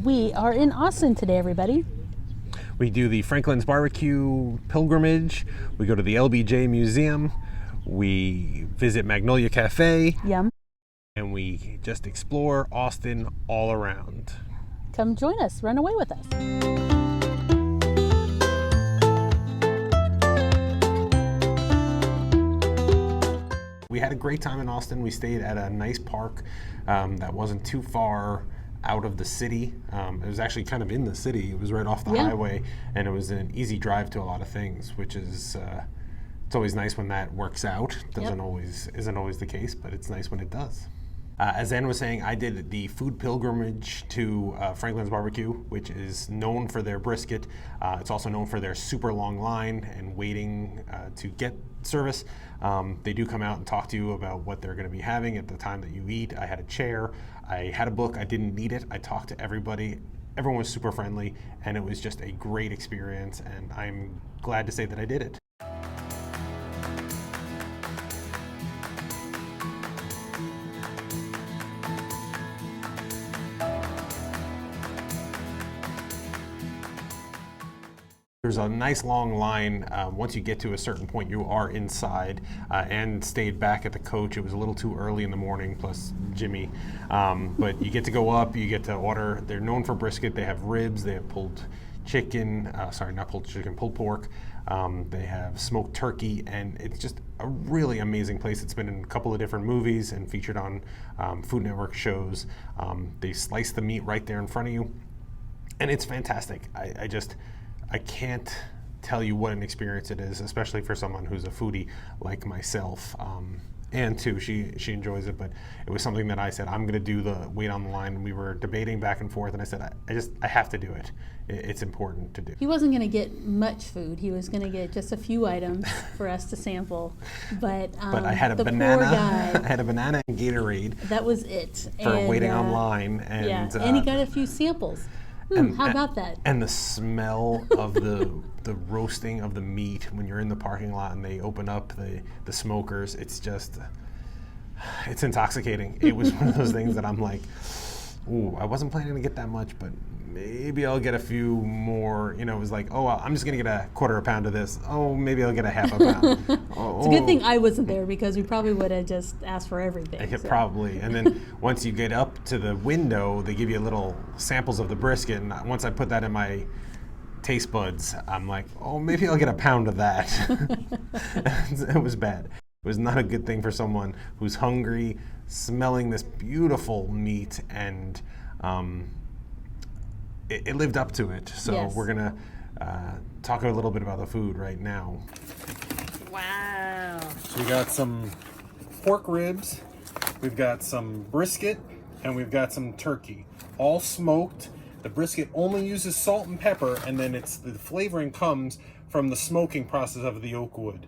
We are in Austin today, everybody. We do the Franklin's Barbecue pilgrimage. We go to the LBJ Museum. We visit Magnolia Cafe. Yum. And we just explore Austin all around. Come join us. Run away with us. We had a great time in Austin. We stayed at a nice park that wasn't too far out of the city. It was actually kind of in the city. It was right off the highway, and it was an easy drive to a lot of things, which is it's always nice when that works out. Isn't always the case, but it's nice when it does. As Ann was saying, I did the food pilgrimage to Franklin's Barbecue, which is known for their brisket. It's also known for their super long line and waiting to get service. They do come out and talk to you about what they're going to be having at the time that you eat. I had a chair, I had a book, I didn't need it. I talked to everybody. Everyone was super friendly, and it was just a great experience, and I'm glad to say that I did it. There's a nice long line. Once you get to a certain point, you are inside, and stayed back at the coach. It was a little too early in the morning, plus Jimmy. But you get to go up, you get to order. They're known for brisket. They have ribs, they have pulled chicken, pulled pork. They have smoked turkey, and it's just a really amazing place. It's been in a couple of different movies and featured on Food Network shows. They slice the meat right there in front of you, and it's fantastic. I can't tell you what an experience it is, especially for someone who's a foodie like myself. And too, she enjoys it, but it was something that I said, I'm gonna do the wait on the line. And we were debating back and forth, and I said, I have to do it. It's important to do. He wasn't going to get much food. He was going to get just a few items for us to sample. But I had a banana. I had a banana and Gatorade. That was it. For waiting online. And, and he got a few samples. How about that? And the smell of the roasting of the meat when you're in the parking lot and they open up the smokers, it's intoxicating. It was one of those things that I'm like, ooh, I wasn't planning to get that much, but maybe I'll get a few more. You know, it was like, oh, I'm just gonna get a quarter pound of this. Oh, maybe I'll get a half a pound. It's a good thing I wasn't there, because we probably would have just asked for everything. Probably. And then once you get up to the window, they give you little samples of the brisket. And once I put that in my taste buds, I'm like, oh, maybe I'll get a pound of that. It was bad. It was not a good thing for someone who's hungry, smelling this beautiful meat, and it lived up to it. So we're gonna talk a little bit about the food right now. Wow. So we got some pork ribs, we've got some brisket, and we've got some turkey, all smoked. The brisket only uses salt and pepper, and then the flavoring comes from the smoking process of the oak wood.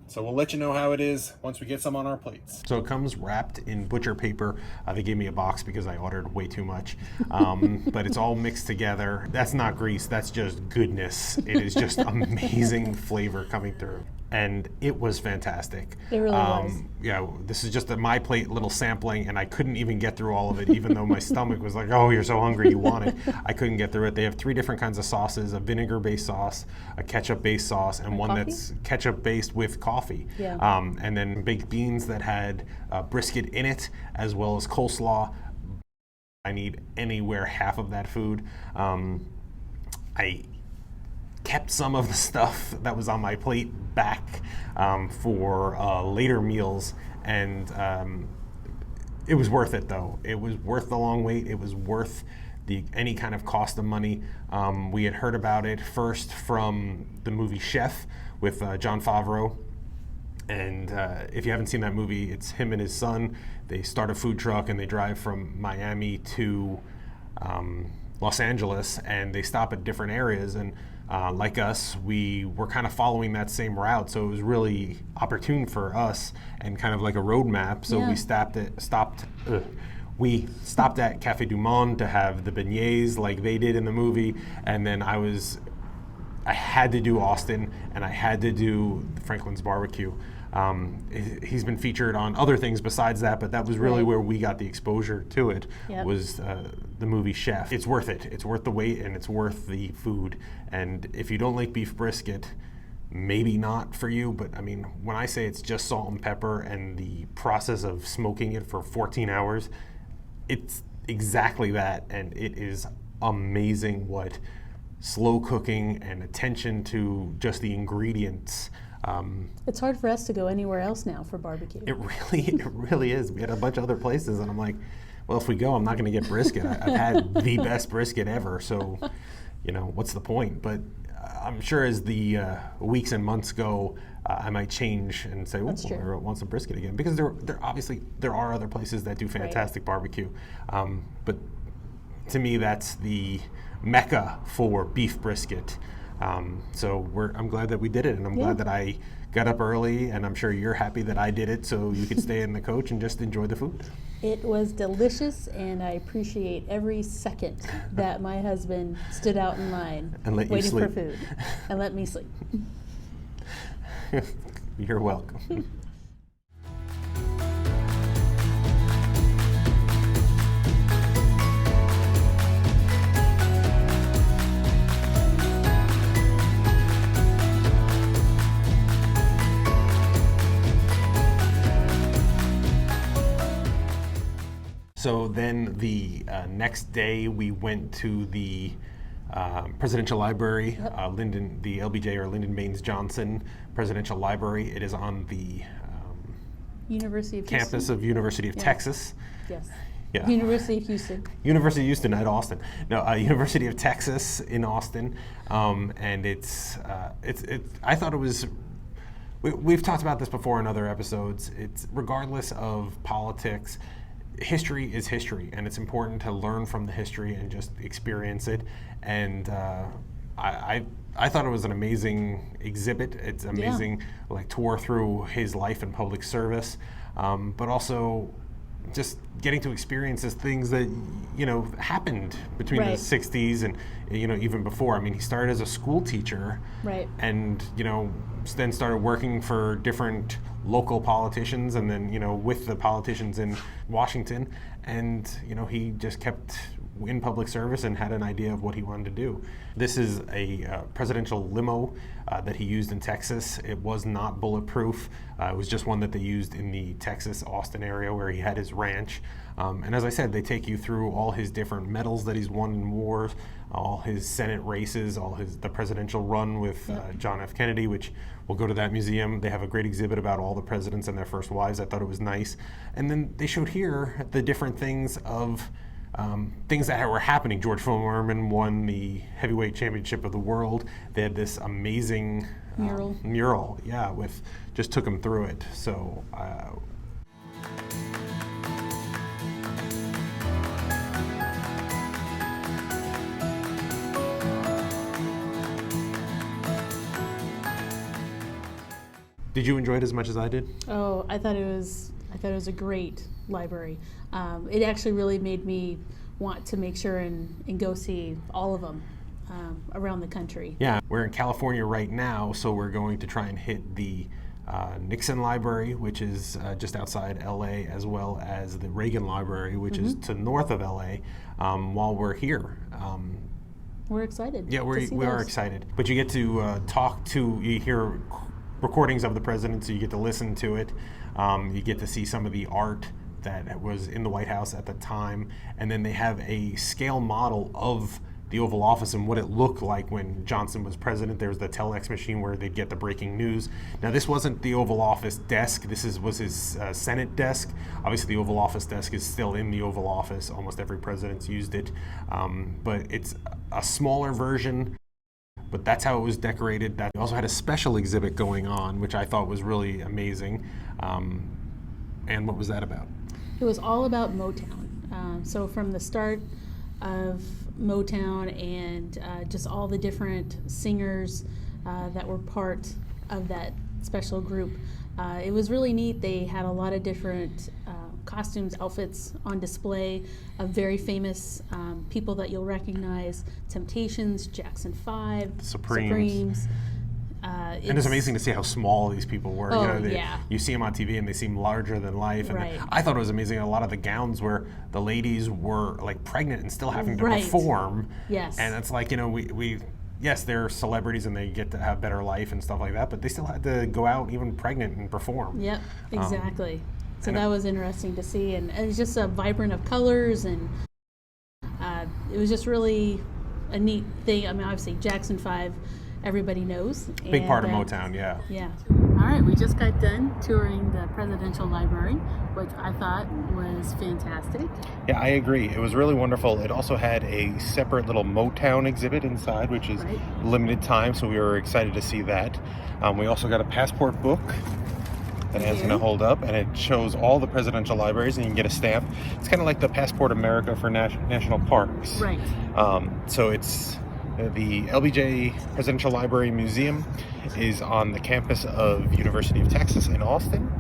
So we'll let you know how it is once we get some on our plates. So it comes wrapped in butcher paper. They gave me a box because I ordered way too much. But it's all mixed together. That's not grease, that's just goodness. It is just amazing flavor coming through. And it was fantastic. It really was. Yeah, this is just my plate little sampling, and I couldn't even get through all of it, even though my stomach was like, oh, you're so hungry, you want it. I couldn't get through it. They have 3 different kinds of sauces: a vinegar-based sauce, a ketchup-based sauce, and one that's ketchup-based with coffee. Yeah. And then baked beans that had brisket in it, as well as coleslaw. I need anywhere half of that food. I kept some of the stuff that was on my plate back for later meals, and it was worth it though. It was worth the long wait. It was worth any kind of cost of money. We had heard about it first from the movie Chef with Jon Favreau. And if you haven't seen that movie, it's him and his son. They start a food truck and they drive from Miami to Los Angeles, and they stop at different areas. And like us, we were kind of following that same route, so it was really opportune for us and kind of like a roadmap. So we stopped at Cafe du Monde to have the beignets like they did in the movie, and then I had to do Austin, and I had to do Franklin's Barbecue. He's been featured on other things besides that, but that was really Right. where we got the exposure to it. Yep. Was the movie Chef. It's worth it. It's worth the wait, and it's worth the food. And if you don't like beef brisket, maybe not for you, but I mean, when I say it's just salt and pepper and the process of smoking it for 14 hours, it's exactly that, and it is amazing what slow cooking and attention to just the ingredients. It's hard for us to go anywhere else now for barbecue. It really is. We had a bunch of other places, and I'm like, well, if we go, I'm not going to get brisket. I've had the best brisket ever, so what's the point? But I'm sure as the weeks and months go, I might change and say, That's true. I want some brisket again, because there obviously there are other places that do fantastic barbecue, but to me that's the mecca for beef brisket. So I'm glad that we did it, and I'm glad that I got up early, and I'm sure you're happy that I did it so you could stay in the coach and just enjoy the food. It was delicious, and I appreciate every second that my husband stood out in line And let you waiting for sleep. food and let me sleep. You're welcome. So then the next day we went to the Presidential Library, Lyndon, the LBJ or Lyndon Baines Johnson Presidential Library. It is on the University of campus Houston. of University of Yeah. Texas. Yes. Yeah. University of Houston. University of Houston, not Austin. No, University of Texas in Austin, and it's. I thought it was. We've talked about this before in other episodes. It's regardless of politics. History is history, and it's important to learn from the history and just experience it. And I thought it was an amazing exhibit. It's amazing, like tour through his life in public service, but also just getting to experience these things that happened between the 60s and even before. I mean, he started as a school teacher, Right. and then started working for different local politicians, and then with the politicians in Washington, and he just kept in public service and had an idea of what he wanted to do. This is a presidential limo that he used in Texas. It was not bulletproof. It was just one that they used in the Texas Austin area where he had his ranch. And as I said, they take you through all his different medals that he's won in wars, all his Senate races, the presidential run with John F. Kennedy, which we'll go to that museum. They have a great exhibit about all the presidents and their first wives. I thought it was nice. And then they showed here the different things of things that were happening. George Foreman won the heavyweight championship of the world. They had this amazing mural, just took him through it. So. Did you enjoy it as much as I did? Oh, I thought it was a great library. It actually really made me want to make sure and go see all of them around the country. Yeah, we're in California right now, so we're going to try and hit the Nixon Library, which is just outside LA, as well as the Reagan Library, which is to north of LA, while we're here. We're excited. Yeah, we are excited. But you get to you hear recordings of the president, so you get to listen to it. You get to see some of the art that was in the White House at the time, and then they have a scale model of the Oval Office and what it looked like when Johnson was president. There was the telex machine where they'd get the breaking news. Now, this wasn't the Oval Office desk. This was his Senate desk. Obviously, the Oval Office desk is still in the Oval Office. Almost every president's used it, but it's a smaller version. But that's how it was decorated. That also had a special exhibit going on, which I thought was really amazing. And what was that about? It was all about Motown. So from the start of Motown and just all the different singers that were part of that special group. It was really neat. They had a lot of different costumes, outfits on display of very famous people that you'll recognize: Temptations, Jackson 5, Supremes. And it's amazing to see how small these people were. Oh, You know, yeah. you see them on TV and they seem larger than life. And Right. I thought it was amazing. A lot of the gowns where the ladies were like pregnant and still having to Right. perform. Yes. And it's like, you know, we yes, they're celebrities and they get to have better life and stuff like that, but they still had to go out even pregnant and perform. Yep, exactly. So and that was interesting to see, and it's just a vibrant of colors, and it was just really a neat thing. I mean, obviously Jackson 5, everybody knows. Big part of and, Motown, yeah. Yeah. All right, we just got done touring the Presidential Library, which I thought was fantastic. Yeah, I agree. It was really wonderful. It also had a separate little Motown exhibit inside, which is Right. limited time, so we were excited to see that. We also got a passport book that Anne's going to hold up, and it shows all the presidential libraries, and you can get a stamp. It's kind of like the Passport America for national parks. Right. So it's the LBJ Presidential Library Museum is on the campus of University of Texas in Austin.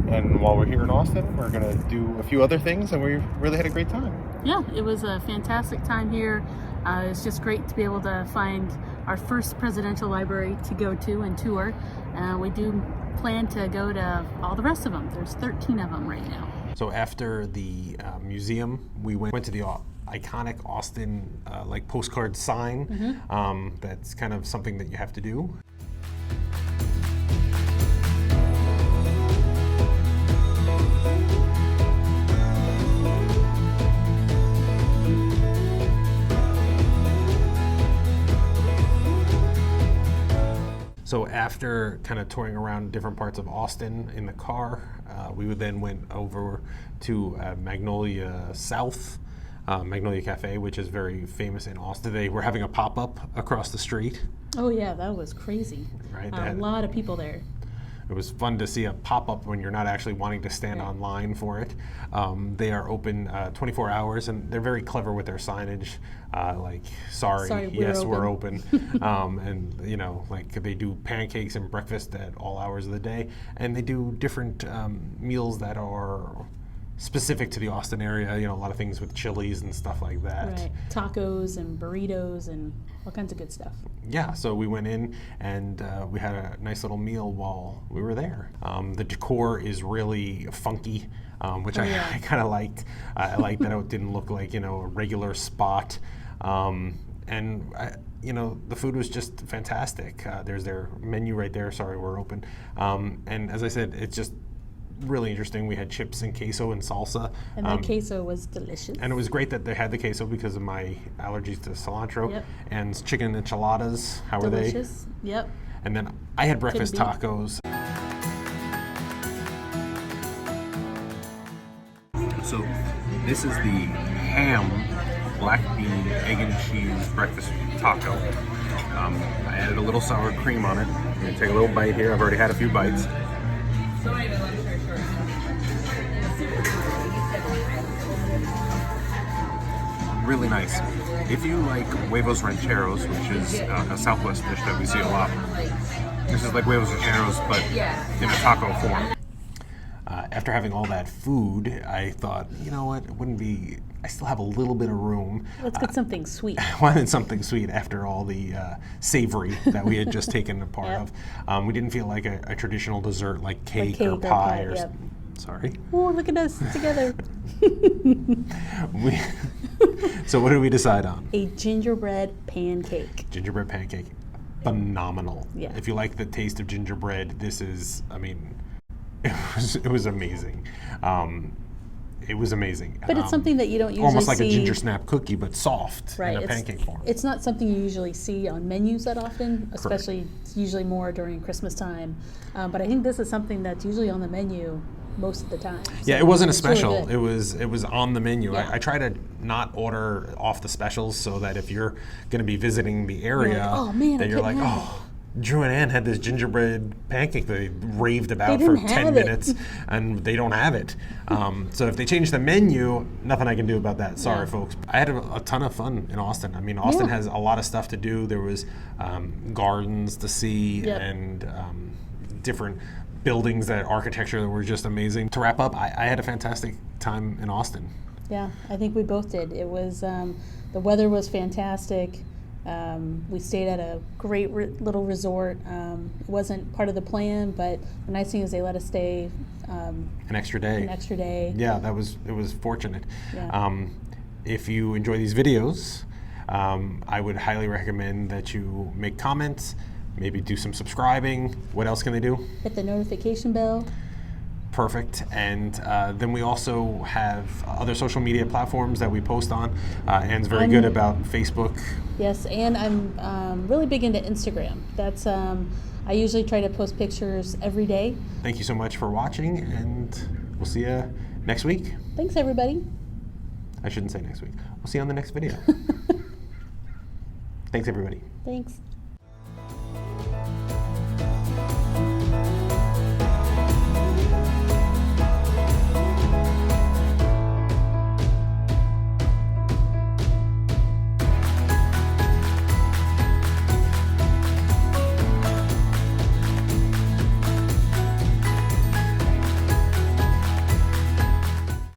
And while we're here in Austin, we're going to do a few other things, and we really had a great time. Yeah, it was a fantastic time here. It's just great to be able to find our first presidential library to go to and tour. We do plan to go to all the rest of them. There's 13 of them right now. So after the museum, we went to the iconic Austin like postcard sign. That's kind of something that you have to do. So after kind of touring around different parts of Austin in the car, we then went over to Magnolia South, Magnolia Cafe, which is very famous in Austin. They were having a pop-up across the street. Oh yeah, that was crazy. Right, A lot of people there. It was fun to see a pop-up when you're not actually wanting to stand online for it. They are open 24 hours, and they're very clever with their signage. Like, sorry, yes, we're open. And, you know, like they do pancakes and breakfast at all hours of the day. And they do different meals that are specific to the Austin area, you know, a lot of things with chilies and stuff like that. Right. Tacos and burritos and all kinds of good stuff. Yeah, so we went in and we had a nice little meal while we were there. The decor is really funky, which I kind of liked. I liked that it didn't look like, you know, a regular spot. You know, the food was just fantastic. There's their menu right there. Sorry, we're open. And as I said, it's just really interesting. We had chips and queso and salsa. And the queso was delicious. And it was great that they had the queso because of my allergies to cilantro. Yep. And chicken enchiladas. How were they? Delicious. Yep. And then I had breakfast beat. tacos. So this is the ham black bean egg and cheese breakfast taco. I added a little sour cream on it. I'm gonna take a little bite here. I've already had a few bites. Really nice. If you like huevos rancheros, which is a Southwest dish that we see a lot, this is like huevos rancheros, but in a taco form. After having all that food, I thought, you know what, it wouldn't be, I still have a little bit of room. Let's get something sweet. I wanted something sweet after all the savory that we had just taken a part of. We didn't feel like a traditional dessert like cake or pie or sorry. Oh, look at us together. So what did we decide on? A gingerbread pancake. Gingerbread pancake. Phenomenal. Yeah. If you like the taste of gingerbread, this is, I mean, it was amazing. It was amazing. But it's something that you don't usually almost like see. A ginger snap cookie, but soft Right, in a pancake form. It's not something you usually see on menus that often, especially it's usually more during Christmas time. But I think this is something that's usually on the menu most of the time. So Yeah, it wasn't a it's really special. good. It was on the menu. Yeah. I try to not order off the specials so that if you're going to be visiting the area, like, "Oh, man, I that you're like, couldn't have oh, Drew and Ann had this gingerbread pancake that they raved about for didn't 10 have it." minutes, and they don't have it. So if they change the menu, nothing I can do about that. Sorry, folks. I had a ton of fun in Austin. I mean, Austin has a lot of stuff to do. There was gardens to see and different buildings, that architecture that were just amazing. To wrap up, I had a fantastic time in Austin. Yeah, I think we both did. It was the weather was fantastic. We stayed at a great little resort. It wasn't part of the plan, but the nice thing is they let us stay An extra day. an extra day. Yeah, it was fortunate. Yeah. If you enjoy these videos, I would highly recommend that you make comments, maybe do some subscribing. What else can they do? Hit the notification bell. Perfect. And then we also have other social media platforms that we post on. Anne's very good about Facebook. Yes, and I'm really big into Instagram. That's I usually try to post pictures every day. Thank you so much for watching, and we'll see you next week. Thanks, everybody. I shouldn't say next week. We'll see you on the next video. Thanks, everybody. Thanks.